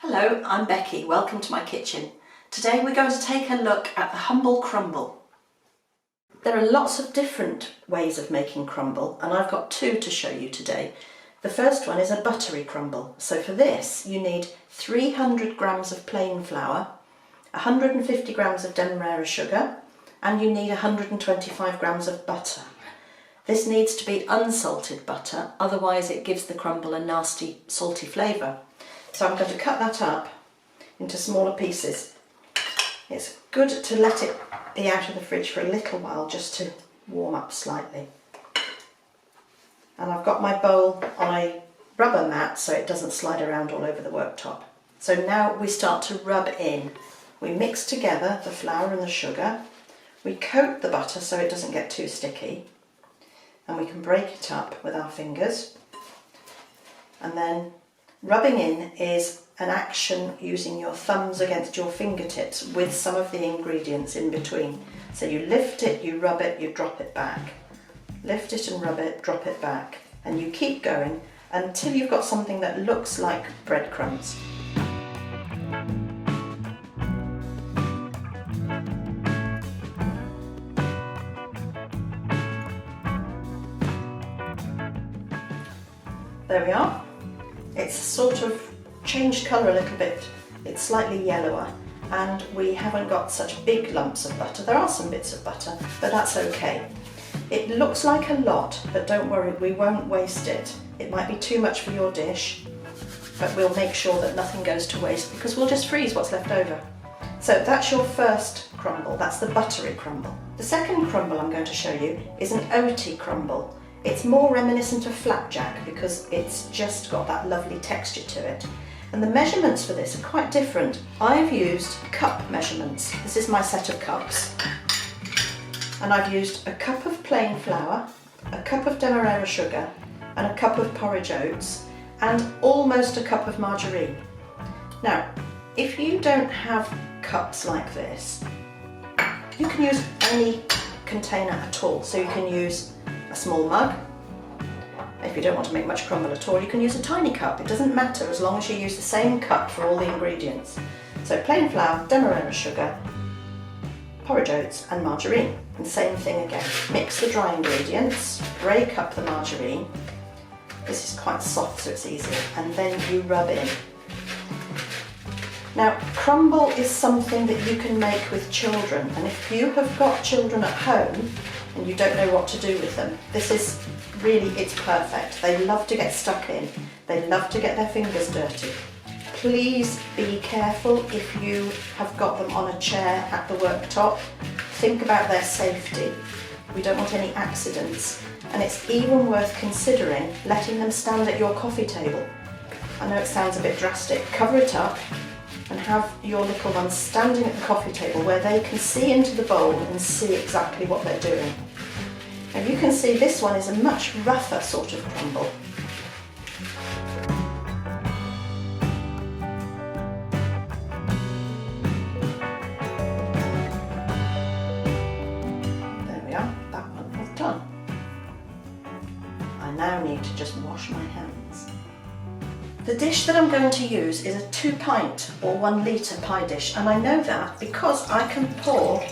Hello, I'm Becky. Welcome to my kitchen. Today we're going to take a look at the humble crumble. There are lots of different ways of making crumble and I've got two to show you today. The first one is a buttery crumble. So for this you need 300 grams of plain flour, 150 grams of demerara sugar and you need 125 grams of butter. This needs to be unsalted butter, otherwise it gives the crumble a nasty salty flavour. So I'm going to cut that up into smaller pieces. It's good to let it be out of the fridge for a little while just to warm up slightly. And I've got my bowl on a rubber mat so it doesn't slide around all over the worktop. So now we start to rub in. We mix together the flour and the sugar. We coat the butter so it doesn't get too sticky. And we can break it up with our fingers. And then rubbing in is an action using your thumbs against your fingertips with some of the ingredients in between. So you lift it, you rub it, you drop it back. Lift it and rub it, drop it back. And you keep going until you've got something that looks like breadcrumbs. There we are. It's sort of changed colour a little bit. It's slightly yellower and we haven't got such big lumps of butter. There are some bits of butter, but that's okay. It looks like a lot, but don't worry, we won't waste it. It might be too much for your dish, but we'll make sure that nothing goes to waste because we'll just freeze what's left over. So that's your first crumble, that's the buttery crumble. The second crumble I'm going to show you is an oaty crumble. It's more reminiscent of flapjack because it's just got that lovely texture to it. And the measurements for this are quite different. I've used cup measurements. This is my set of cups. And I've used a cup of plain flour, a cup of demerara sugar, and a cup of porridge oats, and almost a cup of margarine. Now, if you don't have cups like this, you can use any container at all. So you can use a small mug. If you don't want to make much crumble at all, you can use a tiny cup. It doesn't matter as long as you use the same cup for all the ingredients. So plain flour, demerara sugar, porridge oats and margarine. And same thing again. Mix the dry ingredients, break up the margarine. This is quite soft so it's easier. And then you rub in. Now, crumble is something that you can make with children, and if you have got children at home and you don't know what to do with them, this is really, it's perfect. They love to get stuck in. They love to get their fingers dirty. Please be careful if you have got them on a chair at the worktop. Think about their safety. We don't want any accidents. And it's even worth considering letting them stand at your coffee table. I know it sounds a bit drastic. Cover it up and have your little ones standing at the coffee table where they can see into the bowl and see exactly what they're doing. Now you can see this one is a much rougher sort of crumble. There we are, that one is done. I now need to just wash my hands. The dish that I'm going to use is a 2 pint or 1 litre pie dish, and I know that because I can pour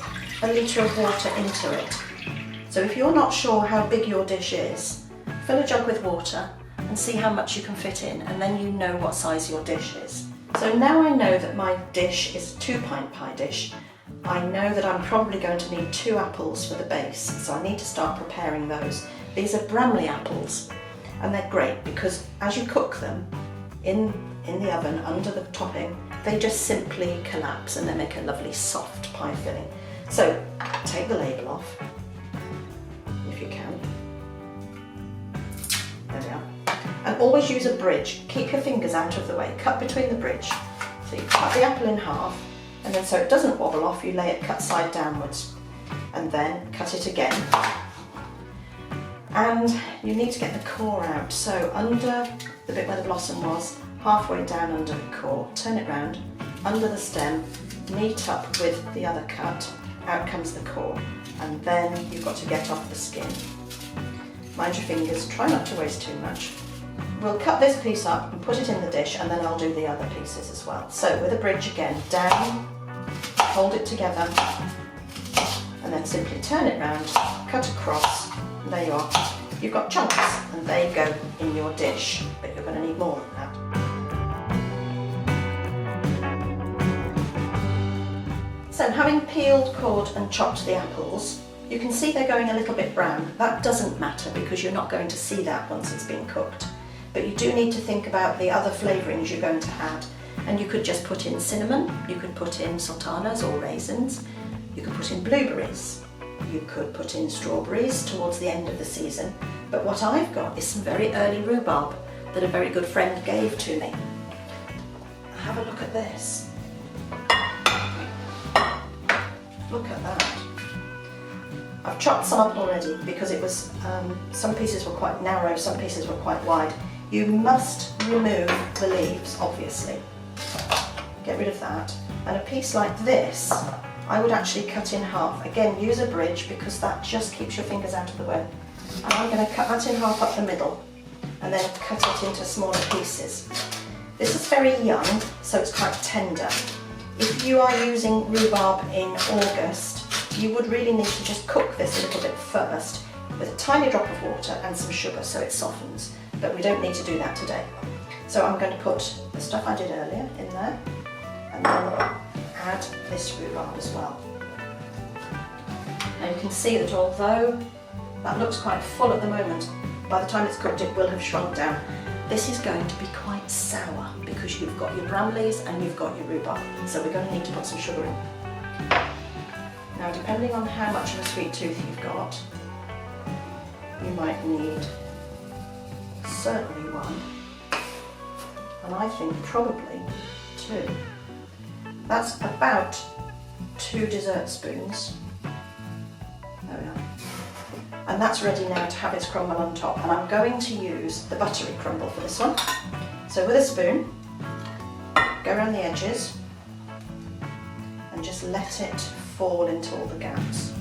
a litre of water into it. So if you're not sure how big your dish is, fill a jug with water and see how much you can fit in, and then you know what size your dish is. So now I know that my dish is a 2 pint pie dish. I know that I'm probably going to need 2 apples for the base, so I need to start preparing those. These are Bramley apples, and they're great because as you cook them, in the oven under the topping, they just simply collapse and they make a lovely soft pie filling. So take the label off, if you can. There we are. And always use a bridge. Keep your fingers out of the way. Cut between the bridge. So you cut the apple in half, and then so it doesn't wobble off, you lay it cut side downwards. And then cut it again. And you need to get the core out. So under the bit where the blossom was, halfway down under the core, turn it round, under the stem, meet up with the other cut, out comes the core, and then you've got to get off the skin. Mind your fingers, try not to waste too much. we'll cut this piece up and put it in the dish, and then I'll do the other pieces as well. So with a bridge again, down, hold it together, and then simply turn it round, cut across, and there you are. You've got chunks, and they go in your dish, but you're going to need more than that. So having peeled, cored and chopped the apples, you can see they're going a little bit brown. That doesn't matter because you're not going to see that once it's been cooked. But you do need to think about the other flavourings you're going to add. And you could just put in cinnamon, you could put in sultanas or raisins, you could put in blueberries, you could put in strawberries towards the end of the season. But what I've got is some very early rhubarb that a very good friend gave to me. Have a look at this. Look at that. I've chopped some up already because it was, some pieces were quite narrow, some pieces were quite wide. You must remove the leaves, obviously. Get rid of that. And a piece like this, I would actually cut in half. Again, use a bridge because that just keeps your fingers out of the way. And I'm going to cut that in half up the middle and then cut it into smaller pieces. This is very young, so it's quite tender. If you are using rhubarb in August, you would really need to just cook this a little bit first with a tiny drop of water and some sugar so it softens, but we don't need to do that today. So I'm going to put the stuff I did earlier in there and then add this rhubarb as well. Now you can see that although that looks quite full at the moment, by the time it's cooked it will have shrunk down. This is going to be quite sour because you've got your Bramleys and you've got your rhubarb, so we're going to need to put some sugar in. Now depending on how much of a sweet tooth you've got, you might need certainly one, and I think probably two. That's about 2 dessert spoons. There we are. And that's ready now to have its crumble on top, and I'm going to use the Buttery Crumble for this one. So with a spoon, go around the edges and just let it fall into all the gaps.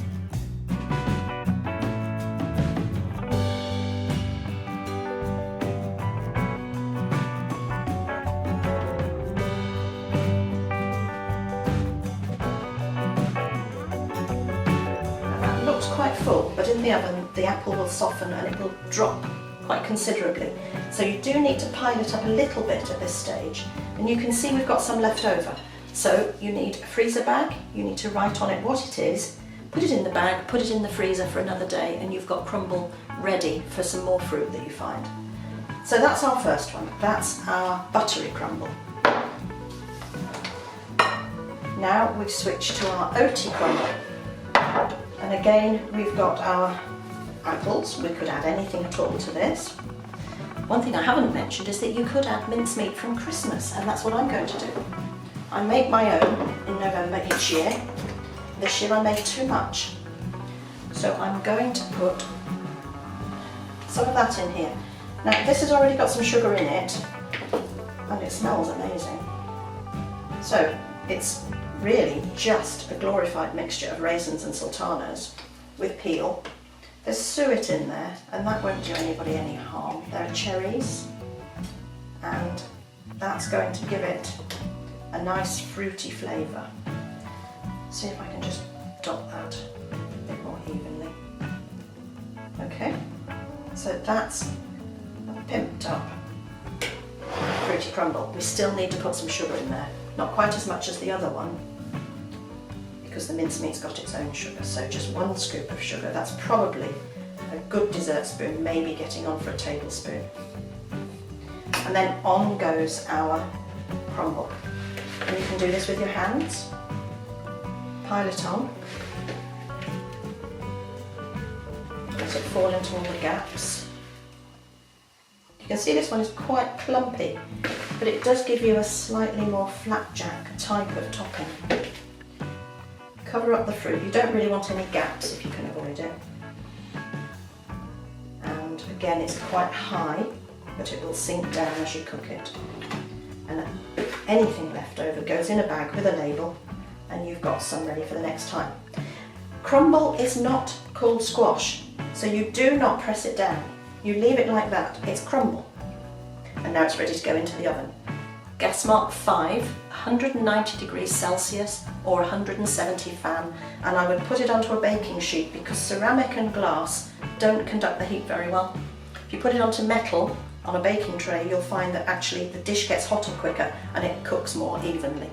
Quite full, but in the oven the apple will soften and it will drop quite considerably. So you do need to pile it up a little bit at this stage, and you can see we've got some left over. So you need a freezer bag, you need to write on it what it is, put it in the bag, put it in the freezer for another day, and you've got crumble ready for some more fruit that you find. So that's our first one, that's our Buttery Crumble. Now we've switched to our Oaty Crumble. And again, we've got our apples. We could add anything at all to this. One thing I haven't mentioned is that you could add mincemeat from Christmas, and that's what I'm going to do. I make my own in November each year. This year I made too much. So I'm going to put some of that in here. Now this has already got some sugar in it, and it smells amazing. So it's really just a glorified mixture of raisins and sultanas with peel. There's suet in there, and that won't do anybody any harm. There are cherries, and that's going to give it a nice fruity flavour. See if I can just dot that a bit more evenly. Okay, so that's a pimped up fruity crumble. We still need to put some sugar in there. Not quite as much as the other one, because the mincemeat's got its own sugar, so just 1 scoop of sugar. That's probably a good dessert spoon, maybe getting on for a tablespoon. And then on goes our crumble. And you can do this with your hands. Pile it on. Let it fall into all the gaps. You can see this one is quite clumpy, but it does give you a slightly more flapjack type of topping. Cover up the fruit. You don't really want any gaps if you can avoid it. And again, it's quite high, but it will sink down as you cook it. And anything left over goes in a bag with a label, and you've got some ready for the next time. Crumble is not called squash, so you do not press it down. You leave it like that. It's crumble. And now it's ready to go into the oven. Gas mark 5, 190 degrees Celsius or 170 fan, and I would put it onto a baking sheet because ceramic and glass don't conduct the heat very well. If you put it onto metal on a baking tray, you'll find that actually the dish gets hotter quicker and it cooks more evenly.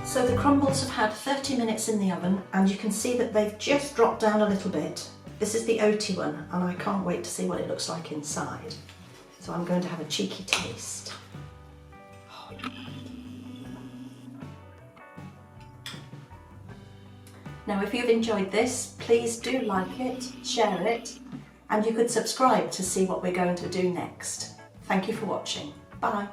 So the crumbles have had 30 minutes in the oven and you can see that they've just dropped down a little bit. This is the oaty one and I can't wait to see what it looks like inside. So I'm going to have a cheeky taste. Now if you've enjoyed this, please do like it, share it, and you could subscribe to see what we're going to do next. Thank you for watching. Bye.